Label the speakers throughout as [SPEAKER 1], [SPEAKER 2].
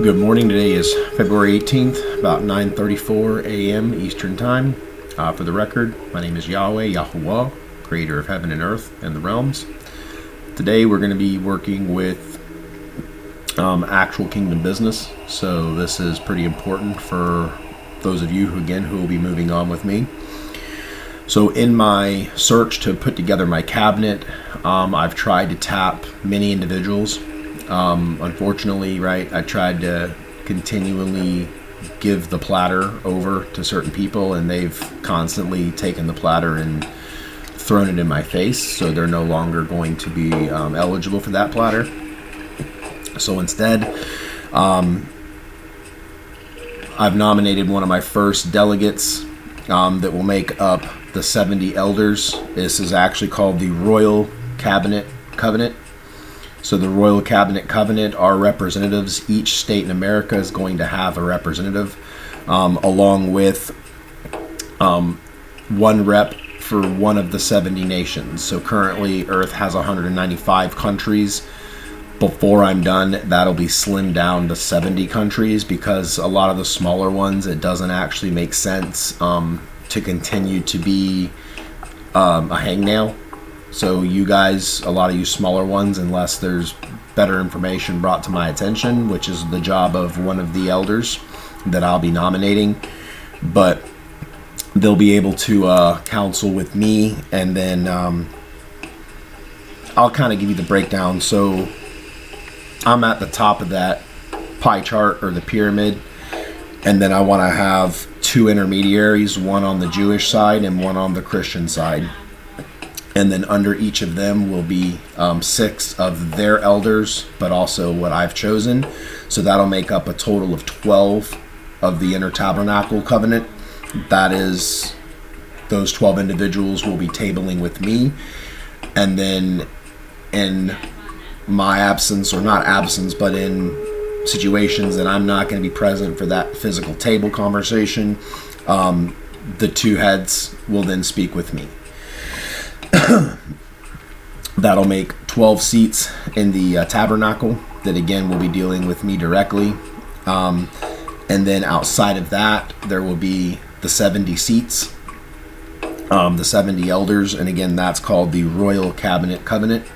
[SPEAKER 1] Good morning. Today is February 18th, about 9:34 a.m. Eastern Time. For the record, my name is YAHWEH, creator of heaven and earth and the realms. Today we're going to be working with actual kingdom business. So this is pretty important for those of you who will be moving on with me. So in my search to put together my cabinet, I've tried to tap many individuals. Unfortunately, I tried to continually give the platter over to certain people, and they've constantly taken the platter and thrown it in my face, so they're no longer going to be eligible for that platter. So instead, I've nominated one of my first delegates that will make up the 70 elders. This is actually called the Royal Cabinet Covenant. So the Royal Cabinet Covenant are representatives. Each state in America is going to have a representative, along with one rep for one of the 70 nations. So currently Earth has 195 countries. Before I'm done, that'll be slimmed down to 70 countries, because a lot of the smaller ones, it doesn't actually make sense to continue to be a hangnail. So you guys, a lot of you smaller ones, unless there's better information brought to my attention, which is the job of one of the elders that I'll be nominating, but they'll be able to counsel with me, and then I'll kind of give you the breakdown. So I'm at the top of that pie chart, or the pyramid, and then I want to have two intermediaries, one on the Jewish side and one on the Christian side. And then under each of them will be 6 of their elders, but also what I've chosen. So that'll make up a total of 12 of the Intertabernacle Covenant. That is, those 12 individuals will be tabling with me. And then in my absence, or not absence, but in situations that I'm not going to be present for that physical table conversation, the 2 heads will then speak with me. That'll make 12 seats in the tabernacle that again will be dealing with me directly, and then outside of that there will be the 70 seats, the 70 elders, and again that's called the Royal Cabinet Covenant.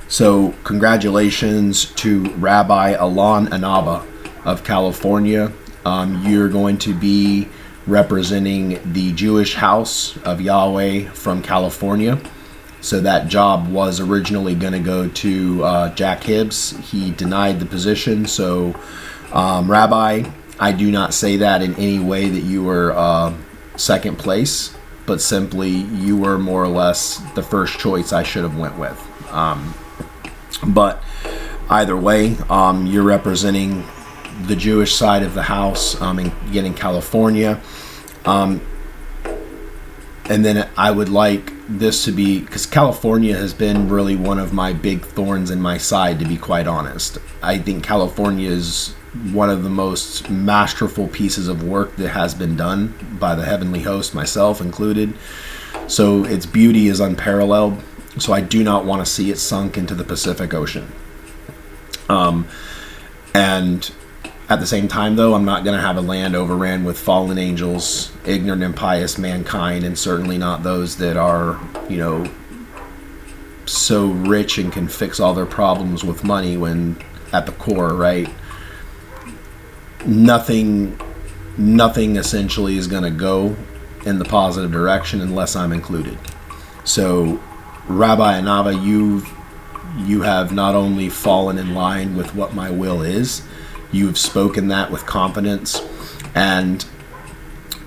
[SPEAKER 1] So congratulations to Rabbi Alon Anava of California. You're going to be representing the Jewish house of Yahweh from California. So that job was originally going to go to Jack Hibbs. He denied the position. So Rabbi, I do not say that in any way that you were second place, but simply you were more or less the first choice I should have went with. But either way, you're representing the Jewish side of the house, again in California. And then I would like this to be, because California has been really one of my big thorns in my side, to be quite honest. I think California is one of the most masterful pieces of work that has been done by the heavenly host, myself included. So its beauty is unparalleled. So I do not want to see it sunk into the Pacific Ocean. And at the same time, though, I'm not going to have a land overran with fallen angels, ignorant and pious mankind, and certainly not those that are, so rich and can fix all their problems with money, when at the core, nothing essentially is going to go in the positive direction unless I'm included. So Rabbi Anava, you have not only fallen in line with what my will is, you've spoken that with confidence, and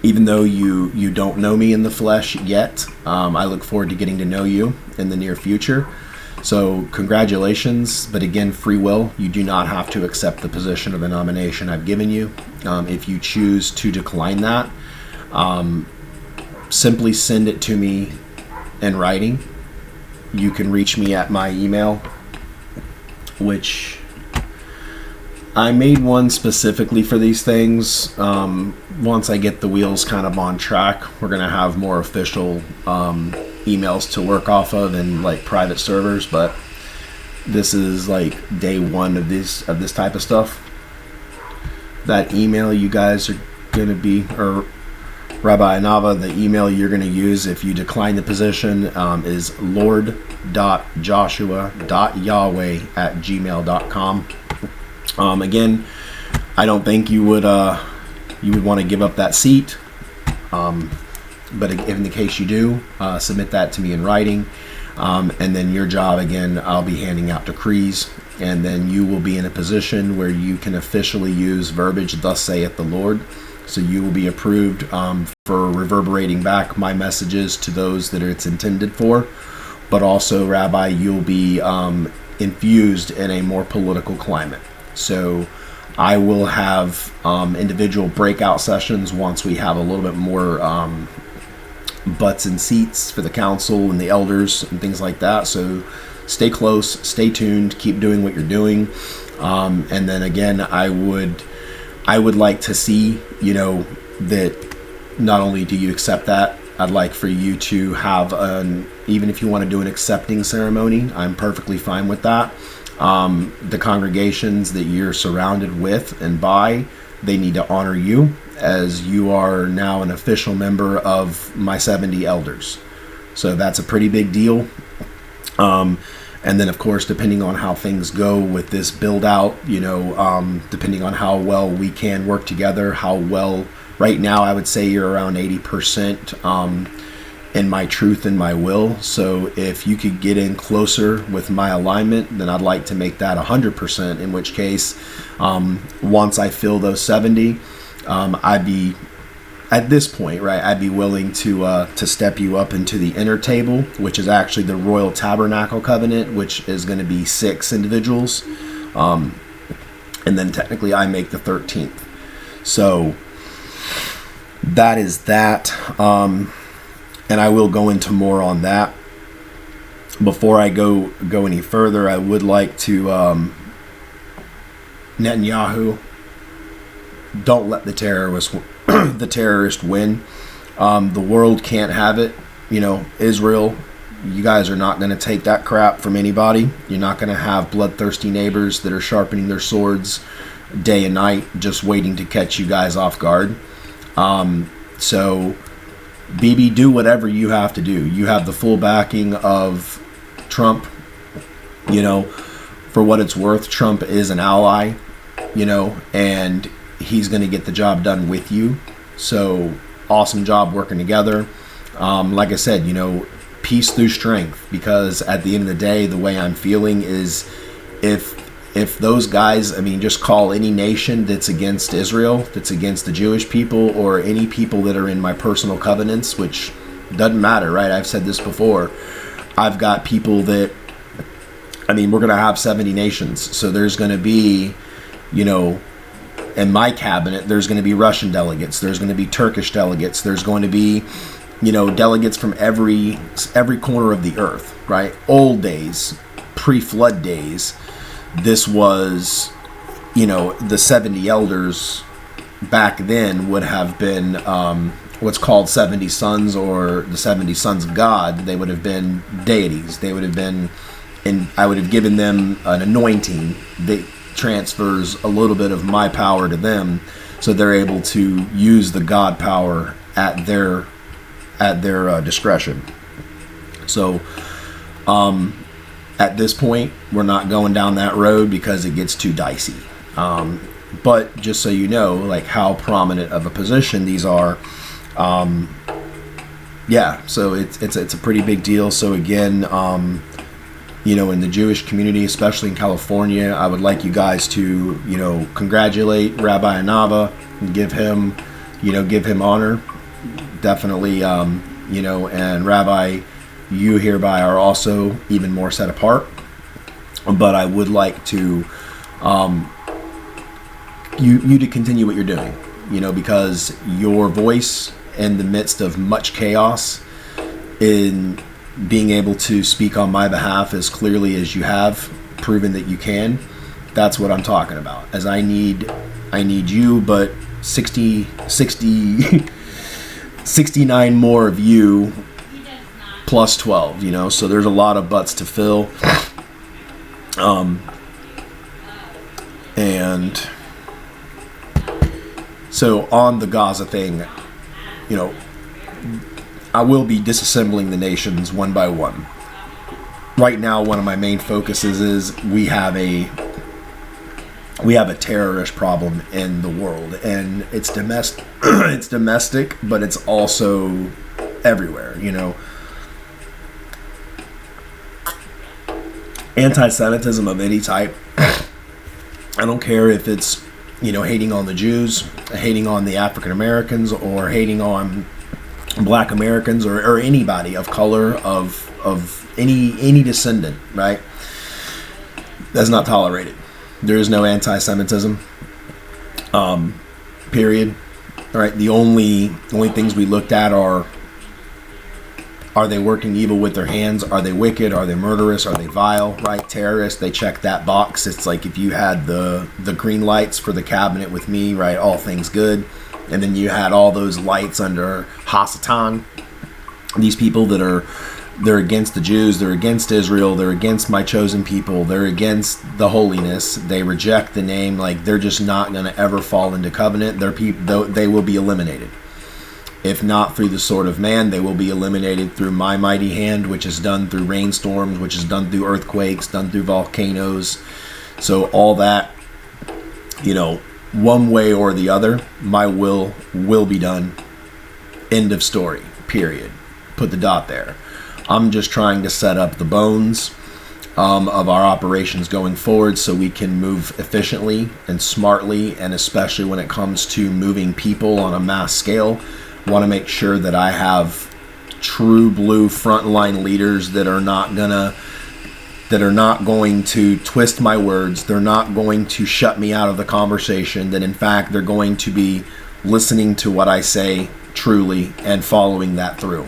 [SPEAKER 1] even though you don't know me in the flesh yet, I look forward to getting to know you in the near future. So congratulations, but again, free will. You do not have to accept the position of the nomination I've given you. If you choose to decline that, simply send it to me in writing. You can reach me at my email, which I made one specifically for these things. Once I get the wheels kind of on track, we're going to have more official emails to work off of, and private servers, but this is day one of this type of stuff. that email you guys are going to be, or Rabbi Anava, the email you're going to use if you decline the position is lord.joshua.yahweh@gmail.com. Again, I don't think you would want to give up that seat, but in the case you do, submit that to me in writing, and then your job, again, I'll be handing out decrees, and then you will be in a position where you can officially use verbiage, thus saith the Lord. So you will be approved for reverberating back my messages to those that it's intended for. But also, Rabbi, you'll be infused in a more political climate. So I will have individual breakout sessions once we have a little bit more butts and seats for the council and the elders and things like that. So stay close, stay tuned, keep doing what you're doing. And then again, I would like to see, that not only do you accept that, I'd like for you to have even if you want to do an accepting ceremony, I'm perfectly fine with that. The congregations that you're surrounded with and by, they need to honor you as you are now an official member of my 70 elders. So that's a pretty big deal. And then, of course, depending on how things go with this build out, depending on how well we can work together, how well, right now, I would say you're around 80% in my truth and my will. So if you could get in closer with my alignment, then I'd like to make that 100%, in which case, once I fill those 70, I'd be, at this point, right, I'd be willing to step you up into the inner table, which is actually the Royal Tabernacle Covenant, which is going to be 6 individuals. And then technically I make the 13th. So that is that. And I will go into more on that. Before I go any further, I would like to, Netanyahu, don't let the terrorist win. The world can't have it. Israel, you guys are not going to take that crap from anybody. You're not going to have bloodthirsty neighbors that are sharpening their swords day and night just waiting to catch you guys off guard. So BB, do whatever you have to do. You have the full backing of Trump. For what it's worth, Trump is an ally, and he's going to get the job done with you. So awesome job working together. Like I said, peace through strength, because at the end of the day, the way I'm feeling is if those guys, just call any nation that's against Israel, that's against the Jewish people, or any people that are in my personal covenants, which doesn't matter, right? I've said this before. I've got people that, we're going to have 70 nations. So there's going to be, in my cabinet, there's going to be Russian delegates. There's going to be Turkish delegates. There's going to be, delegates from every corner of the earth, right? Old days, pre-flood days, this was, the 70 elders back then would have been what's called 70 sons, or the 70 sons of God. They would have been deities. They would have been, and I would have given them an anointing that transfers a little bit of my power to them, so they're able to use the God power at their discretion. So at this point, we're not going down that road because it gets too dicey. But just so you know, like how prominent of a position these are, so it's a pretty big deal. So again, in the Jewish community, especially in California, I would like you guys to, congratulate Rabbi Anava and give him honor. Definitely, and Rabbi, you hereby are also even more set apart. But I would like to, you to continue what you're doing, because your voice in the midst of much chaos, in being able to speak on my behalf as clearly as you have proven that you can, that's what I'm talking about. As I need you, but 69 more of you plus 12, so there's a lot of butts to fill. And So on the Gaza thing, I will be disassembling the nations one by one. Right now, one of my main focuses is we have a terrorist problem in the world, and it's domestic. It's domestic, but it's also everywhere. Anti-Semitism of any type. I don't care if it's hating on the Jews, hating on the African Americans, or hating on Black Americans, or anybody of color, of any descendant, right? That's not tolerated. There is no anti-Semitism. Period. All right. The only things we looked at are they working evil with their hands? Are they wicked? Are they murderous? Are they vile? Right? Terrorists. They check that box. It's like if you had the green lights for the cabinet with me, right? All things good. And then you had all those lights under Hasatan. These people they're against the Jews, they're against Israel, they're against my chosen people, they're against the holiness, they reject the name, like they're just not going to ever fall into covenant. They will be eliminated. If not through the sword of man, they will be eliminated through my mighty hand, which is done through rainstorms, which is done through earthquakes, done through volcanoes. So all that, one way or the other, my will be done. End of story, period. Put the dot there. I'm just trying to set up the bones of our operations going forward so we can move efficiently and smartly, and especially when it comes to moving people on a mass scale. Want to make sure that I have true blue frontline leaders that are not going to twist my words. They're not going to shut me out of the conversation. That in fact they're going to be listening to what I say truly and following that through.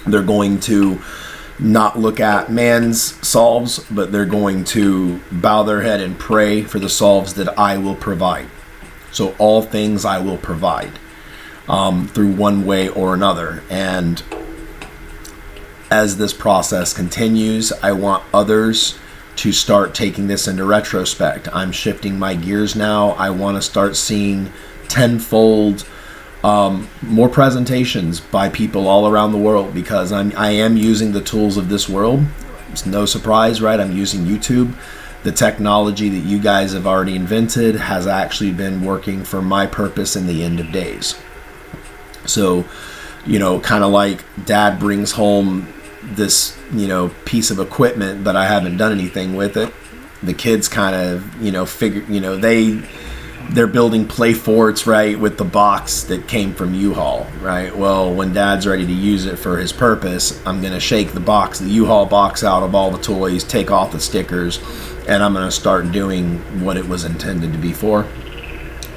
[SPEAKER 1] They're going to not look at man's solves, but they're going to bow their head and pray for the solves that I will provide. So all things I will provide through one way or another. And as this process continues, I want others to start taking this into retrospect. I'm shifting my gears now. I want to start seeing tenfold more presentations by people all around the world, because I am using the tools of this world. It's no surprise, right? I'm using YouTube. The technology that you guys have already invented has actually been working for my purpose in the end of days. So, kind of like dad brings home this, piece of equipment, but I haven't done anything with it. The kids kind of, figure, they're building play forts, right, with the box that came from U-Haul, right? Well, when dad's ready to use it for his purpose, I'm going to shake the U-Haul box out of all the toys, take off the stickers, and I'm going to start doing what it was intended to be for.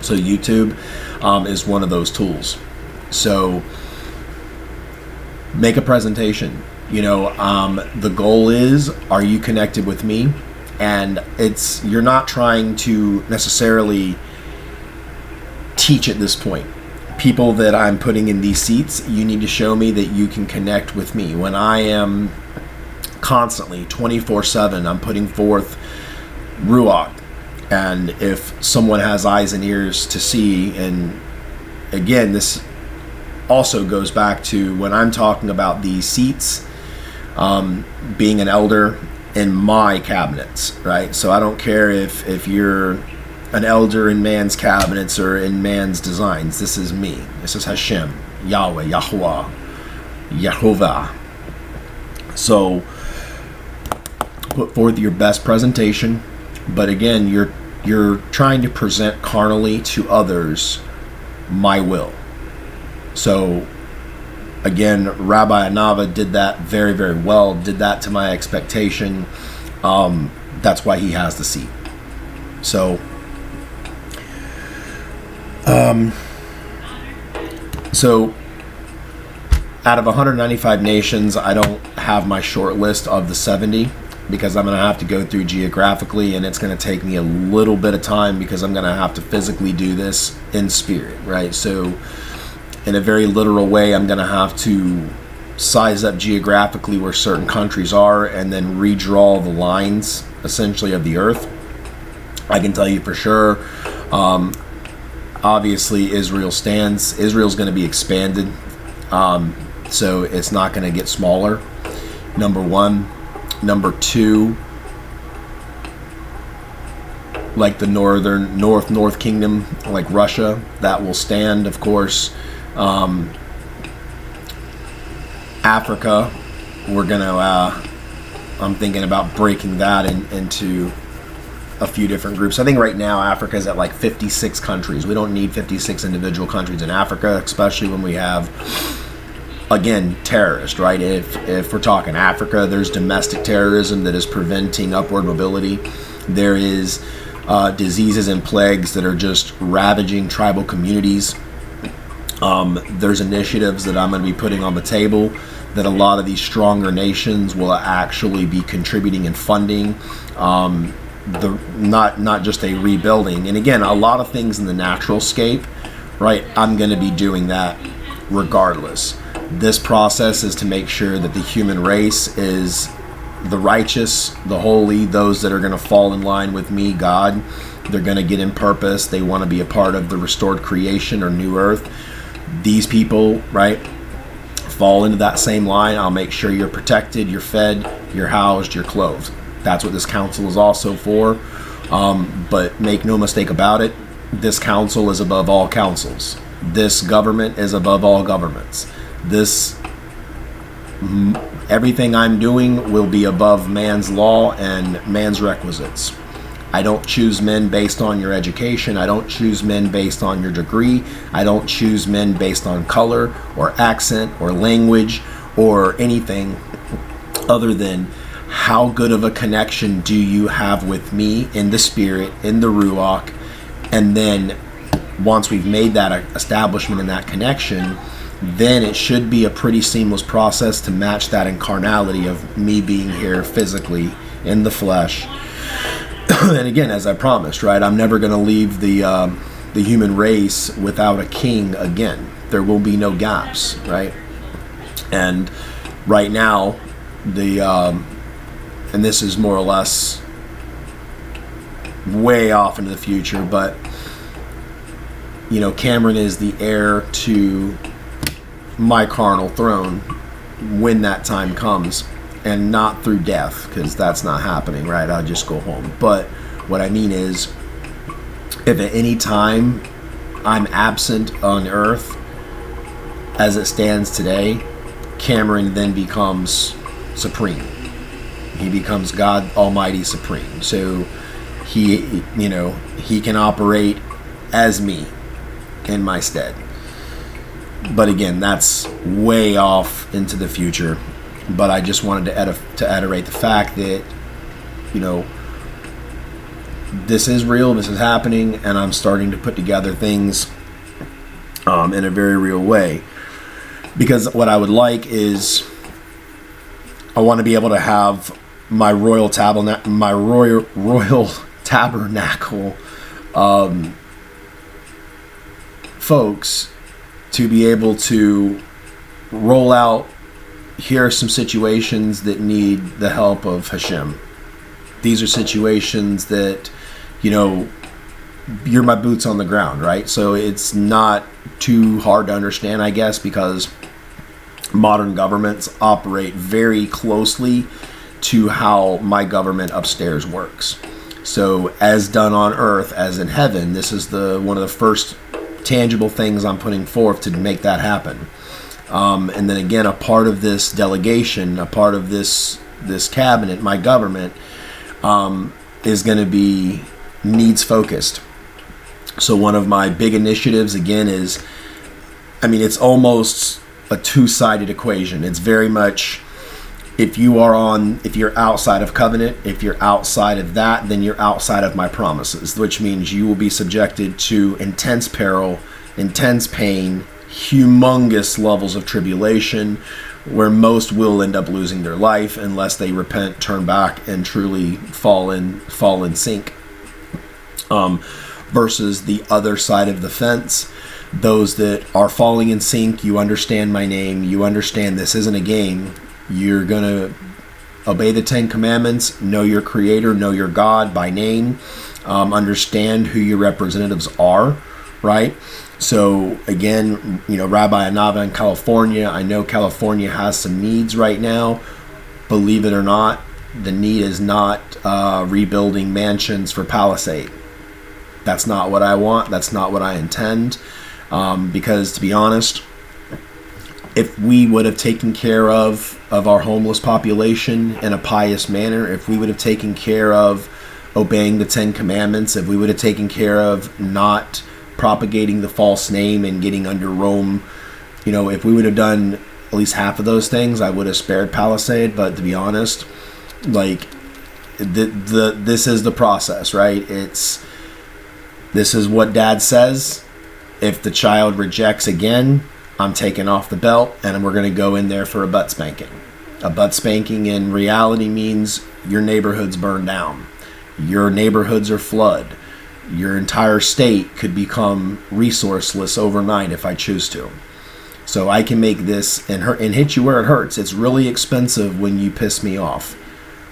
[SPEAKER 1] So YouTube is one of those tools. So make a presentation. The goal is, are you connected with me? And you're not trying to necessarily teach at this point. People that I'm putting in these seats, you need to show me that you can connect with me. When I am constantly 24/7, I'm putting forth Ruach. And if someone has eyes and ears to see, and again, this also goes back to when I'm talking about these seats, being an elder in my cabinets, right? So I don't care if you're an elder in man's cabinets or in man's designs. This is me. This is Hashem, Yahweh, YAHWEH, YHWH. So put forth your best presentation, but again, you're trying to present carnally to others my will. So again, Rabbi Anava did that very, very well, did that to my expectation. That's why he has the seat. So out of 195 nations, I don't have my short list of the 70, because I'm going to have to go through geographically, and it's going to take me a little bit of time, because I'm going to have to physically do this in spirit, right? So in a very literal way, I'm going to have to size up geographically where certain countries are, and then redraw the lines essentially of the earth. I can tell you for sure, obviously Israel stands. Israel's going to be expanded, so it's not going to get smaller. Number one. Number two, like the North Kingdom, like Russia, that will stand, of course. Africa, we're gonna. I'm thinking about breaking that into a few different groups. I think right now Africa is at like 56 countries. We don't need 56 individual countries in Africa, especially when we have, again, terrorists, right? If we're talking Africa, there's domestic terrorism that is preventing upward mobility. There is diseases and plagues that are just ravaging tribal communities. There's initiatives that I'm going to be putting on the table that a lot of these stronger nations will actually be contributing and funding. Not just a rebuilding. And again, a lot of things in the natural scape, right? I'm going to be doing that regardless. This process is to make sure that the human race is the righteous, the holy, those that are going to fall in line with me, God. They're going to get in purpose. They want to be a part of the restored creation or new earth. These people, right, fall into that same line. I'll make sure you're protected, you're fed, you're housed, you're clothed. That's what this council is also for. But make no mistake about it, this council is above all councils. This government is above all governments. Everything I'm doing will be above man's law and man's requisites. I don't choose men based on your education. I don't choose men based on your degree. I don't choose men based on color or accent or language or anything other than how good of a connection do you have with me in the spirit, in the Ruach. And then once we've made that establishment and that connection, then it should be a pretty seamless process to match that incarnality of me being here physically in the flesh. And again, as I promised, right, I'm never going to leave the human race without a king again. There will be no gaps, right? And right now, and this is more or less way off into the future, but Cameron is the heir to my carnal throne when that time comes, and not through death, because that's not happening, right? I'll just go home. But what I mean is, if at any time I'm absent on earth as it stands today, Cameron then becomes supreme. He becomes God Almighty Supreme. So he can operate as me in my stead. But again, that's way off into the future. But I just wanted to iterate the fact that, this is real, this is happening, and I'm starting to put together things in a very real way. Because what I would like is, I want to be able to have my royal tabernacle folks to be able to roll out, here are some situations that need the help of Hashem. These are situations that, you're my boots on the ground, right? So it's not too hard to understand, I guess, because modern governments operate very closely to how my government upstairs works. So as done on earth as in heaven, this is one of the first tangible things I'm putting forth to make that happen. And then again, a part of this delegation, a part of this cabinet, my government, is going to be needs focused. So one of my big initiatives again is, it's almost a two-sided equation. It's very much, if you're outside of covenant, if you're outside of that, then you're outside of my promises, which means you will be subjected to intense peril, intense pain, humongous levels of tribulation, where most will end up losing their life unless they repent, turn back, and truly fall in sync. Versus the other side of the fence, those that are falling in sync, you understand my name, you understand this isn't a game, you're going to obey the 10 Commandments, know your Creator, know your God by name, understand who your representatives are, right? So again, Rabbi Anava in California, I know California has some needs right now. Believe it or not, the need is not rebuilding mansions for Palisade. That's not what I want. That's not what I intend. Because to be honest, if we would have taken care of our homeless population in a pious manner, if we would have taken care of obeying the 10 Commandments, if we would have taken care of not propagating the false name and getting under Rome, if we would have done at least half of those things, I would have spared Palisade. But to be honest, like this is the process, right? This is what Dad says. If the child rejects again, I'm taking off the belt and we're going to go in there for a butt spanking. A butt spanking in reality means your neighborhood's burned down. Your neighborhoods are flood. Your entire state could become resourceless overnight if I choose to. So I can make this and hit you where it hurts. It's really expensive when you piss me off.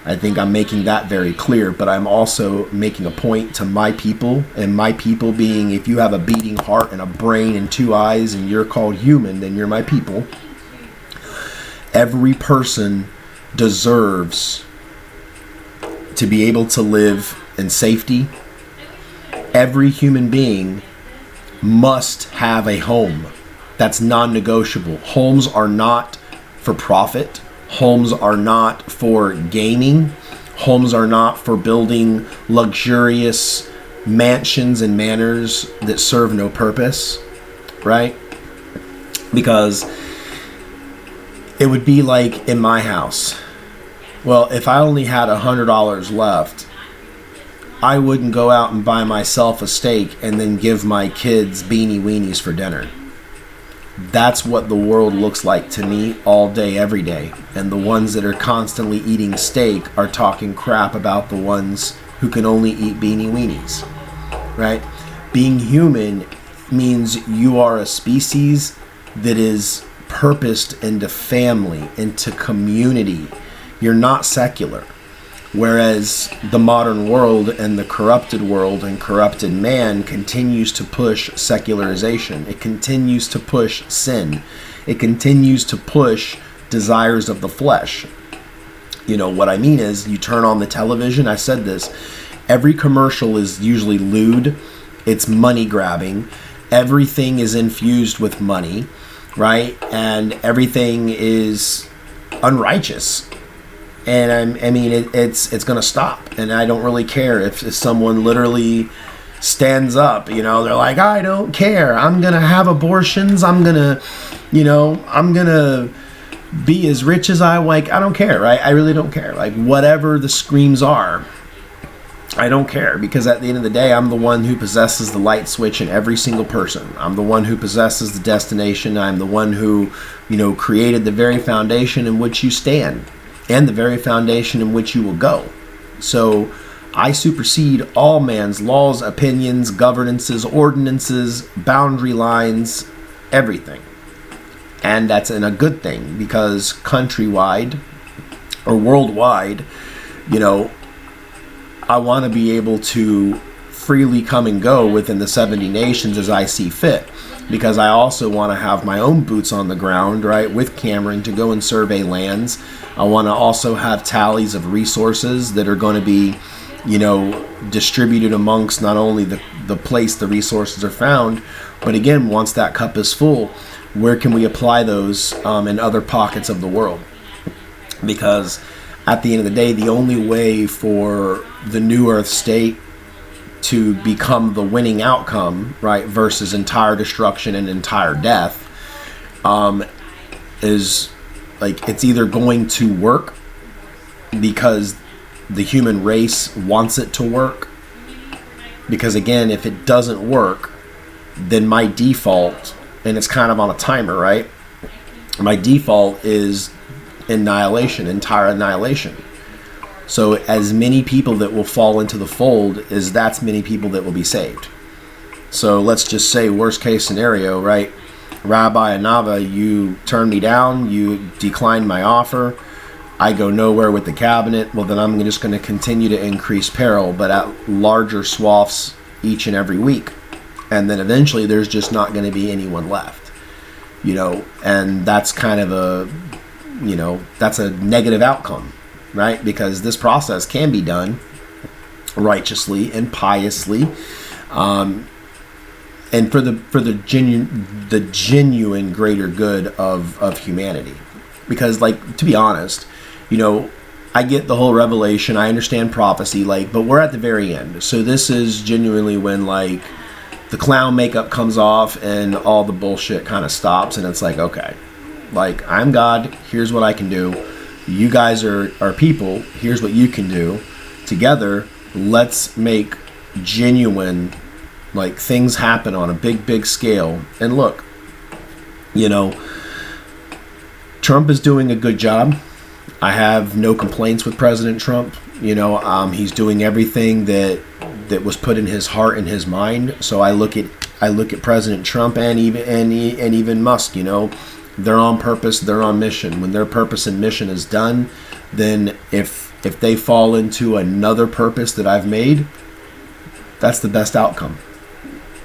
[SPEAKER 1] I think I'm making that very clear, but I'm also making a point to my people, and my people being, if you have a beating heart and a brain and 2 eyes and you're called human, then you're my people. Every person deserves to be able to live in safety. Every human being must have a home. That's non-negotiable. Homes are not for profit. Homes are not for gaming. Homes are not for building luxurious mansions and manors that serve no purpose, right? Because it would be like in my house. Well, if I only had $100 left, I wouldn't go out and buy myself a steak and then give my kids beanie weenies for dinner. That's what the world looks like to me all day, every day. And the ones that are constantly eating steak are talking crap about the ones who can only eat beanie weenies, right? Being human means you are a species that is purposed into family, into community. You're not secular. Whereas the modern world and the corrupted world and corrupted man continues to push secularization. It continues to push sin. It continues to push desires of the flesh. What I mean is, you turn on the television, I said this, every commercial is usually lewd. It's money grabbing. Everything is infused with money, right? And everything is unrighteous. And I mean, it's going to stop. And I don't really care if someone literally stands up, they're like, I don't care. I'm going to have abortions. I'm going to be as rich as I like. I don't care, right? I really don't care. Like, whatever the screams are, I don't care. Because at the end of the day, I'm the one who possesses the light switch in every single person. I'm the one who possesses the destination. I'm the one who, created the very foundation in which you stand. And the very foundation in which you will go. So I supersede all man's laws, opinions, governances, ordinances, boundary lines, everything. And that's a good thing, because countrywide or worldwide, I want to be able to freely come and go within the 70 nations as I see fit. Because I also want to have my own boots on the ground, right, with Cameron to go and survey lands. I want to also have tallies of resources that are going to be, distributed amongst not only the place the resources are found, but again, once that cup is full, where can we apply those in other pockets of the world? Because at the end of the day, the only way for the New Earth state to become the winning outcome, right, versus entire destruction and entire death, is like, it's either going to work because the human race wants it to work. Because again, if it doesn't work, then my default, and it's kind of on a timer, right? My default is annihilation, entire annihilation. So as many people that will fall into the fold is that's many people that will be saved. So let's just say worst case scenario, right? Rabbi Anava, you turned me down, you declined my offer, I go nowhere with the cabinet. Well, then I'm just going to continue to increase peril, but at larger swaths each and every week. and then eventually there's just not going to be anyone left, and that's kind of that's a negative outcome, right? Because this process can be done righteously and piously, and for the genuine greater good of humanity. Because, to be honest, I get the whole revelation, I understand prophecy, but we're at the very end. So this is genuinely when, the clown makeup comes off and all the bullshit kind of stops, and it's okay, I'm God, here's what I can do. You guys are people, here's what you can do. Together, let's make genuine, things happen on a big scale. And look, Trump is doing a good job. I have no complaints with President Trump. He's doing everything that was put in his heart and his mind. So I look at President Trump and even Musk. They're on purpose. They're on mission. When their purpose and mission is done, then if they fall into another purpose that I've made, that's the best outcome.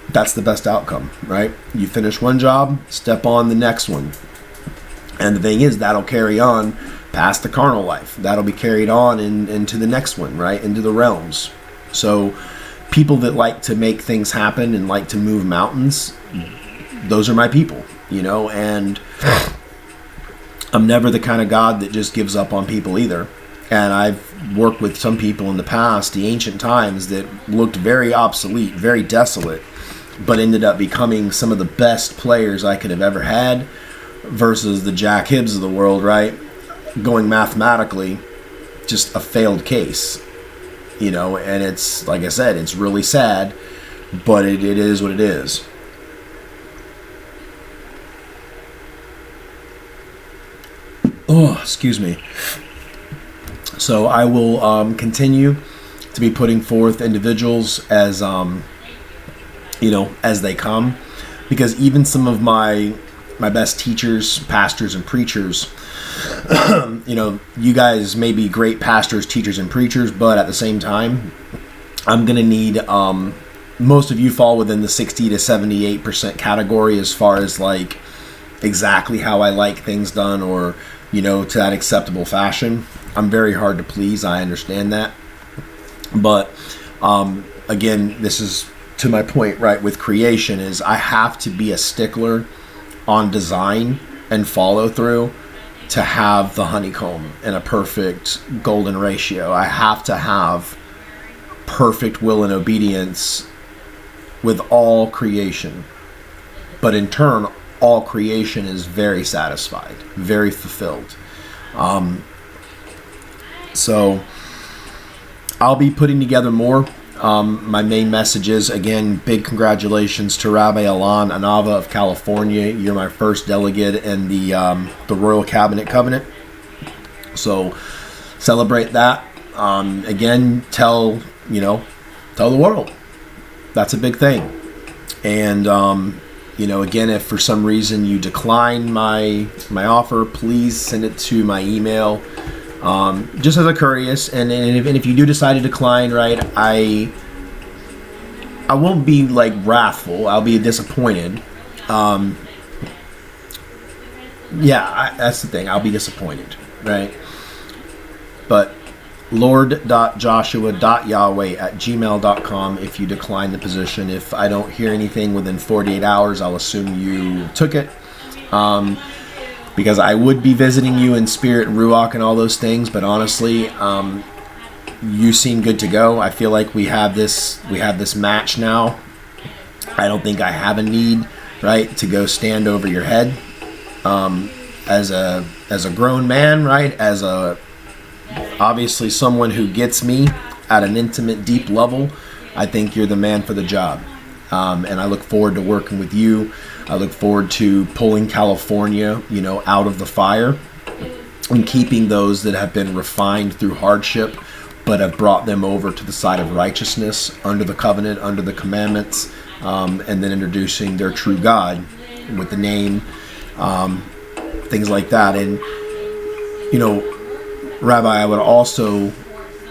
[SPEAKER 1] That's the best outcome, right? You finish one job, step on the next one. And the thing is, that'll carry on past the carnal life. That'll be carried on into the next one, right? Into the realms. So people that like to make things happen and like to move mountains, those are my people, and I'm never the kind of God that just gives up on people either. And I've worked with some people in the past, the ancient times, that looked very obsolete, very desolate, but ended up becoming some of the best players I could have ever had, versus the Jack Hibbs of the world, right? Going mathematically, just a failed case, and it's, like I said, it's really sad, but it is what it is. Oh, excuse me. So I will continue to be putting forth individuals as, as they come, because even some of my best teachers, pastors, and preachers, you guys may be great pastors, teachers, and preachers, but at the same time, I'm going to need, most of you fall within the 60 to 78% category as far as exactly how I like things done, or, to that acceptable fashion. I'm very hard to please. I understand that. But, again, this is to my point, right, with creation, is I have to be a stickler on design and follow through to have the honeycomb and a perfect golden ratio. I have to have perfect will and obedience with all creation. But in turn, all creation is very satisfied, very fulfilled. So I'll be putting together more. My main message is, again, big congratulations to Rabbi Alon, Anava of California. You're my first delegate in the Royal Cabinet Covenant. So celebrate that. Again, tell the world. That's a big thing. And, again, if for some reason you decline my offer, please send it to my email. Just as a courteous, and if you do decide to decline, right, I won't be wrathful. I'll be disappointed. That's the thing. I'll be disappointed, right? But lord.joshua.yahweh@gmail.com if you decline the position. If I don't hear anything within 48 hours, I'll assume you took it. Because I would be visiting you in spirit and ruach and all those things, but honestly, you seem good to go. I feel like we have this match now. I don't think I have a need, right, to go stand over your head. As a grown man, right, as obviously someone who gets me at an intimate, deep level, I think you're the man for the job. And I look forward to working with you. I look forward to pulling California, out of the fire and keeping those that have been refined through hardship, but have brought them over to the side of righteousness under the covenant, under the commandments, and then introducing their true God with the name, things like that. And, Rabbi, I would also,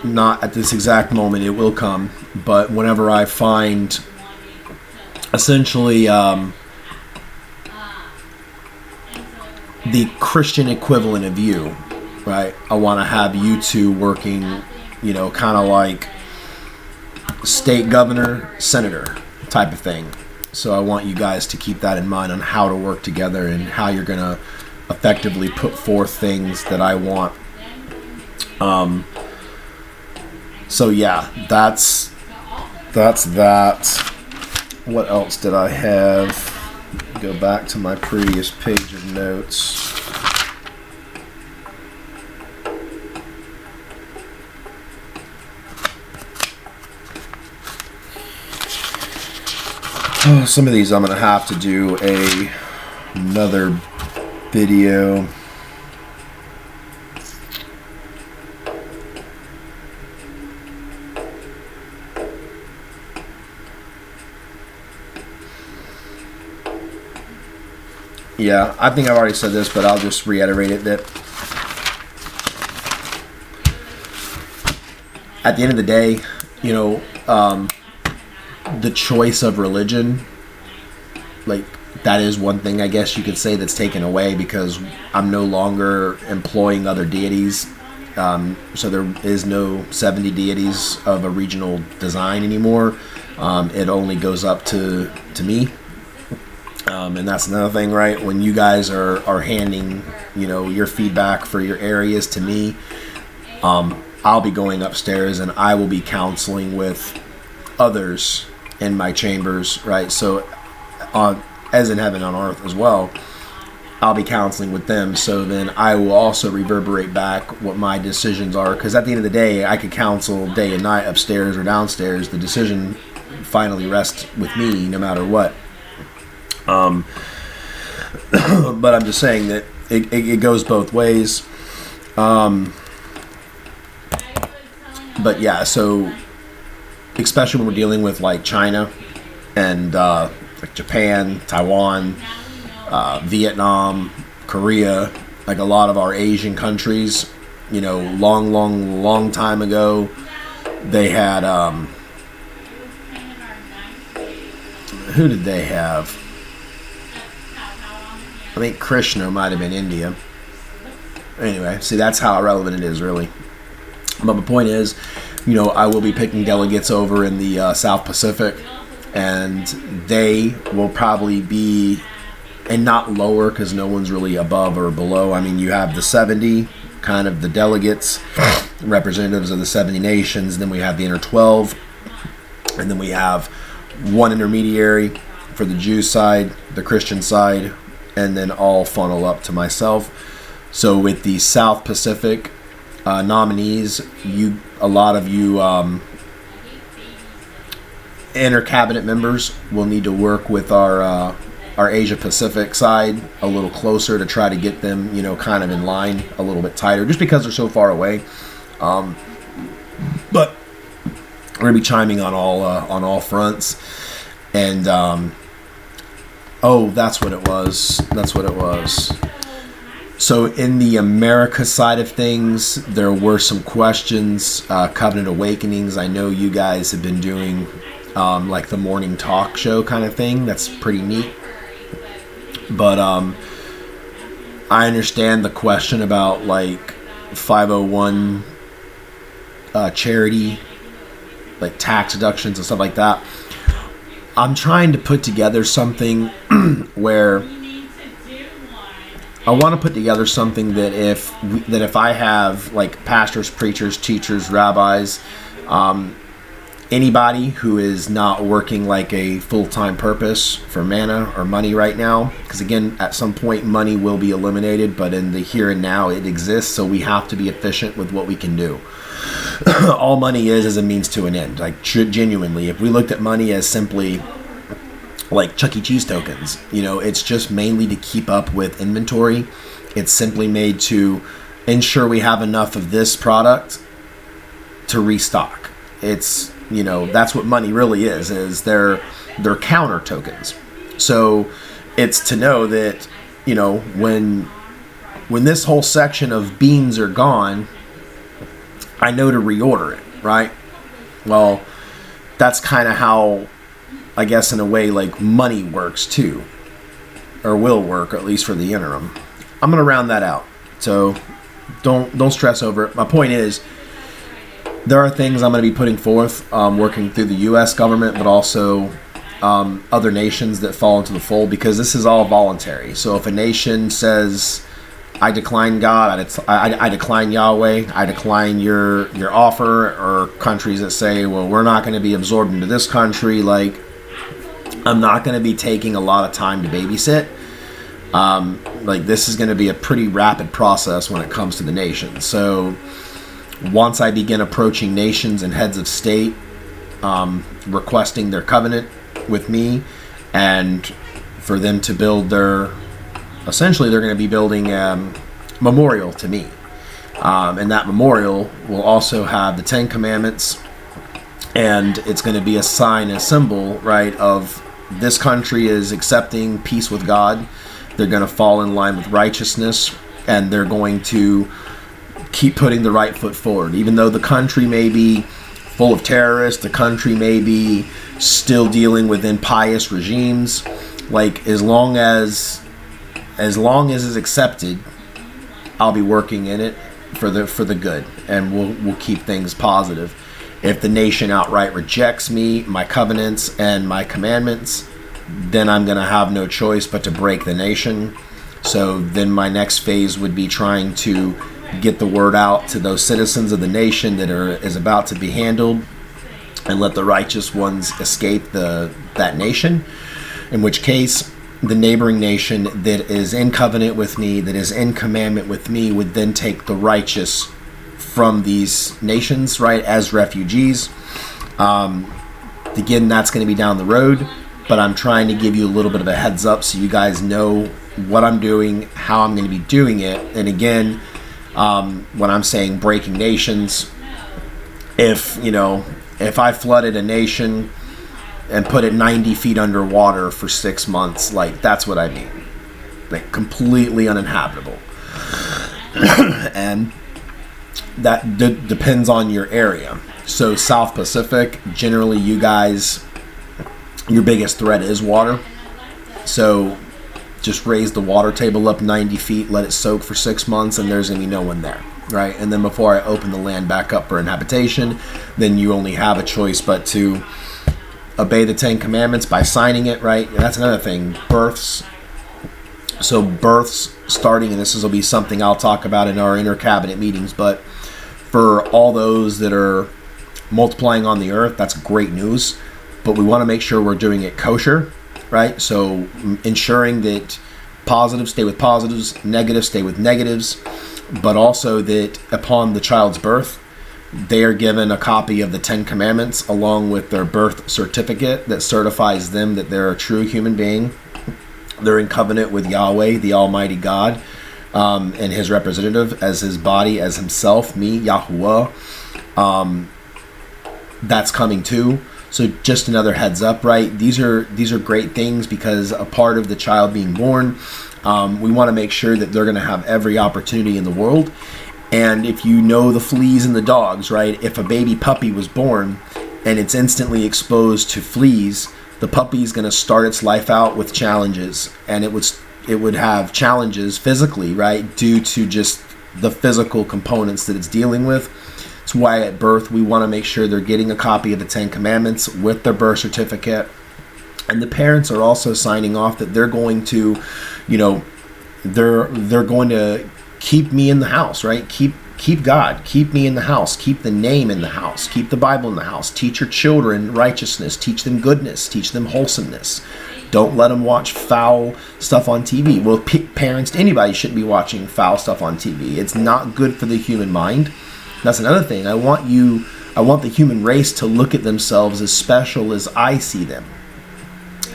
[SPEAKER 1] not at this exact moment, it will come, but whenever I find essentially the Christian equivalent of you, right? I want to have you two working, kind of like state governor, senator type of thing. So I want you guys to keep that in mind on how to work together and how you're going to effectively put forth things that I want. So yeah, that's that. What else did I have? Go back to my previous page of notes. Oh, some of these I'm going to have to do another video. Yeah, I think I've already said this, but I'll just reiterate it, that at the end of the day, the choice of religion, like, that is one thing I guess you could say that's taken away, because I'm no longer employing other deities. So there is no 70 deities of a regional design anymore. It only goes up to me. And that's another thing, right? When you guys are handing, your feedback for your areas to me, I'll be going upstairs and I will be counseling with others in my chambers, right? So, as in heaven on earth as well, I'll be counseling with them. So then I will also reverberate back what my decisions are, because at the end of the day, I could counsel day and night upstairs or downstairs. The decision finally rests with me, no matter what. But I'm just saying that it goes both ways. But yeah, so especially when we're dealing with like China and like Japan, Taiwan, Vietnam, Korea, like a lot of our Asian countries, long time ago, they had, who did they have? I think Krishna might have been India. Anyway, see, that's how irrelevant it is, really. But my point is, I will be picking delegates over in the South Pacific, and they will probably be, and not lower, because no one's really above or below. I mean, you have the 70, kind of the delegates, representatives of the 70 nations, then we have the inner 12, and then we have one intermediary for the Jew side, the Christian side, and then all funnel up to myself. So with the South Pacific nominees, a lot of you inner cabinet members will need to work with our Asia Pacific side a little closer to try to get them, kind of in line a little bit tighter, just because they're so far away. But we're gonna be chiming on all fronts, and that's what it was. So in the America side of things, there were some questions. Covenant Awakenings, I know you guys have been doing like the morning talk show kind of thing. That's pretty neat. But I understand the question about like 501 charity, like tax deductions and stuff like that. I'm trying to put together something where I want to put together something that if I have like pastors, preachers, teachers, rabbis, anybody who is not working like a full-time purpose for manna or money right now, because again, at some point money will be eliminated, but in the here and now it exists, so we have to be efficient with what we can do. All money is a means to an end. Like, genuinely, if we looked at money as simply like Chuck E. Cheese tokens, it's just mainly to keep up with inventory. It's simply made to ensure we have enough of this product to restock. It's, that's what money really is they're counter tokens. So it's to know that, when this whole section of beans are gone, I know to reorder it, right? Well, that's kind of how I guess in a way, like money works too, or will work, at least for the interim. I'm going to round that out. So don't stress over it. My point is, there are things I'm going to be putting forth, working through the U.S. government, but also other nations that fall into the fold, because this is all voluntary. So if a nation says, I decline God, I decline Yahweh, I decline your offer, or countries that say, well, we're not going to be absorbed into this country, like, I'm not going to be taking a lot of time to babysit. Like, this is going to be a pretty rapid process when it comes to the nation. So once I begin approaching nations and heads of state, requesting their covenant with me, and for them to build essentially they're going to be building a memorial to me. And that memorial will also have the 10 Commandments, and it's going to be a sign, a symbol, right, of this country is accepting peace with God. They're going to fall in line with righteousness, and they're going to keep putting the right foot forward. Even though the country may be full of terrorists, the country may be still dealing with impious regimes, like, as long as it's accepted, I'll be working in it for the good, and we'll keep things positive. If the nation outright rejects me, my covenants, and my commandments, then I'm going to have no choice but to break the nation. So then my next phase would be trying to get the word out to those citizens of the nation that is about to be handled, and let the righteous ones escape that nation. In which case, the neighboring nation that is in covenant with me, that is in commandment with me, would then take the righteous from these nations, right, as refugees. Again, that's going to be down the road, but I'm trying to give you a little bit of a heads up so you guys know what I'm doing, how I'm going to be doing it. And again, when I'm saying breaking nations, if I flooded a nation and put it 90 feet underwater for 6 months, like, that's what I mean. Like, completely uninhabitable. And that depends on your area. So South Pacific, generally you guys, your biggest threat is water. So just raise the water table up 90 feet, let it soak for 6 months, and there's going to be no one there, right? And then before I open the land back up for inhabitation, then you only have a choice but to obey the 10 Commandments by signing it, right? And that's another thing, births. So births starting, and this will be something I'll talk about in our inter-cabinet meetings, but for all those that are multiplying on the earth, that's great news. But we want to make sure we're doing it kosher, right? So ensuring that positives stay with positives, negatives stay with negatives, but also that upon the child's birth, they are given a copy of the 10 Commandments along with their birth certificate that certifies them that they're a true human being. They're in covenant with Yahweh, the Almighty God, and his representative as his body, as himself, me, YAHWEH. That's coming too. So just another heads up, right? These are great things, because a part of the child being born, we want to make sure that they're going to have every opportunity in the world. And if you know the fleas and the dogs, right? If a baby puppy was born and it's instantly exposed to fleas, the puppy is going to start its life out with challenges, and it would have challenges physically, right? Due to just the physical components that it's dealing with. That's why at birth we want to make sure they're getting a copy of the 10 Commandments with their birth certificate, and the parents are also signing off that they're going to, they're going to keep me in the house, right? Keep God, keep me in the house, keep the name in the house, keep the Bible in the house, teach your children righteousness, teach them goodness, teach them wholesomeness. Don't let them watch foul stuff on TV. Well, parents, anybody shouldn't be watching foul stuff on TV. It's not good for the human mind. That's another thing. I want the human race to look at themselves as special as I see them.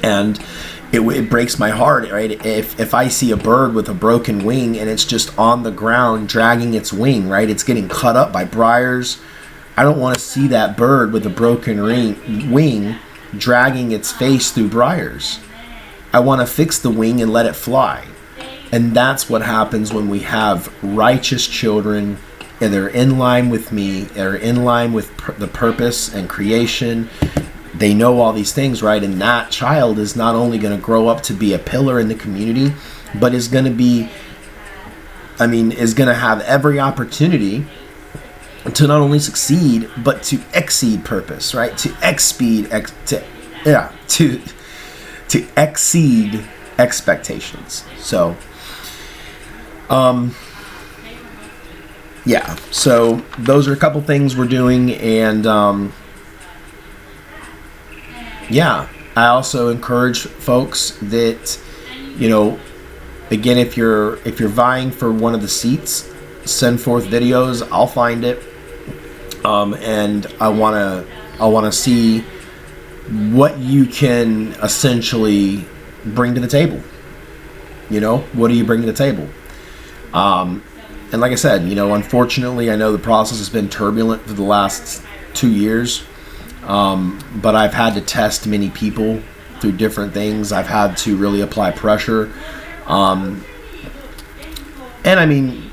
[SPEAKER 1] And it breaks my heart, right? If I see a bird with a broken wing and it's just on the ground dragging its wing, right? It's getting cut up by briars. I don't want to see that bird with a broken wing dragging its face through briars. I want to fix the wing and let it fly. And that's what happens when we have righteous children, and they're in line with me, they're in line with the purpose and creation, they know all these things, right? And that child is not only going to grow up to be a pillar in the community, but is going to be, is going to have every opportunity to not only succeed, but to exceed purpose, right? To exceed expectations. So, so those are a couple things we're doing, and I also encourage folks that, again, if you're vying for one of the seats, send forth videos. I'll find it, and I wanna see what you can essentially bring to the table. What do you bring to the table? And like I said, unfortunately, I know the process has been turbulent for the last 2 years. But I've had to test many people through different things. I've had to really apply pressure. And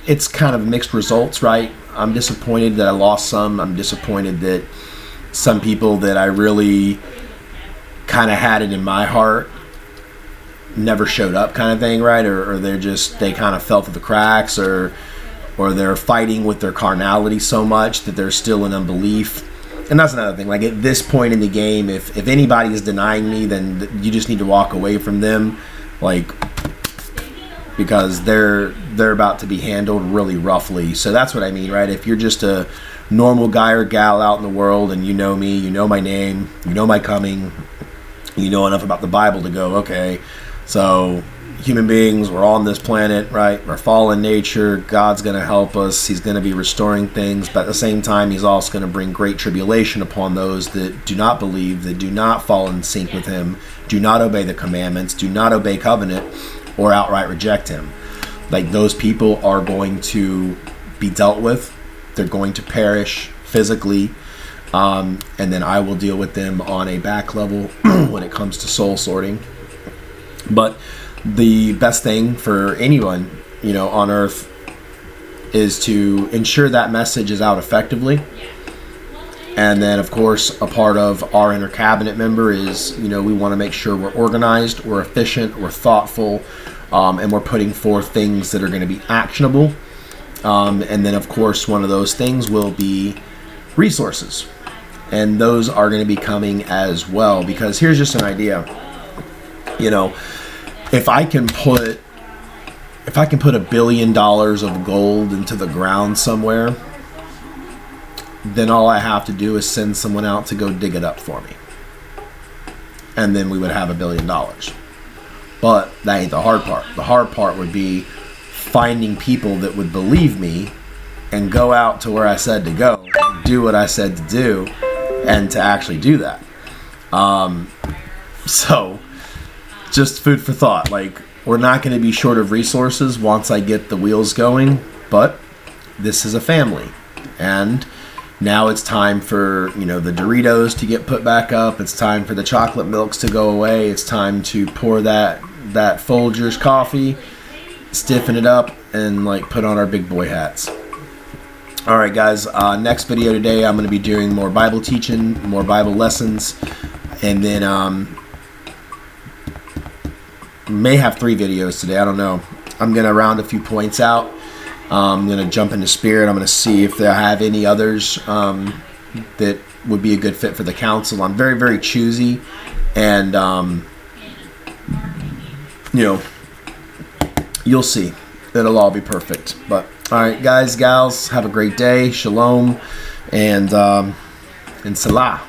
[SPEAKER 1] it's kind of mixed results, right? I'm disappointed that I lost some. I'm disappointed that some people that I really kind of had it in my heart never showed up, kind of thing, right? Or they kind of fell through the cracks, or they're fighting with their carnality so much that they're still in unbelief. And that's another thing. Like, at this point in the game, if anybody is denying me, then you just need to walk away from them, because they're about to be handled really roughly. So that's what I mean, right? If you're just a normal guy or gal out in the world, and you know me, you know my name, you know my coming, you know enough about the Bible to go, okay, so human beings, we're on this planet, right? We're fallen nature. God's going to help us. He's going to be restoring things. But at the same time, he's also going to bring great tribulation upon those that do not believe, that do not fall in sync with him, do not obey the commandments, do not obey covenant, or outright reject him. Like, those people are going to be dealt with. They're going to perish physically. And then I will deal with them on a back level when it comes to soul sorting. But the best thing for anyone, on earth is to ensure that message is out effectively. And then, of course, a part of our inter-cabinet member is, we want to make sure we're organized, we're efficient, we're thoughtful, and we're putting forth things that are going to be actionable. And then, of course, one of those things will be resources. And those are going to be coming as well, because here's just an idea. If I can put $1 billion of gold into the ground somewhere, then all I have to do is send someone out to go dig it up for me. And then we would have $1 billion. But that ain't the hard part. The hard part would be finding people that would believe me and go out to where I said to go, do what I said to do, and to actually do that. So just food for thought. We're not going to be short of resources once I get the wheels going, but this is a family. And now it's time for, the Doritos to get put back up. It's time for the chocolate milks to go away. It's time to pour that Folgers coffee, stiffen it up, and put on our big boy hats. All right, guys, next video today, I'm going to be doing more Bible teaching, more Bible lessons, and then may have 3 videos today. I don't know. I'm going to round a few points out. I'm going to jump into spirit. I'm going to see if I have any others that would be a good fit for the council. I'm very, very choosy, and you'll see. It'll all be perfect. But all right, guys, gals, have a great day. Shalom, and Salah.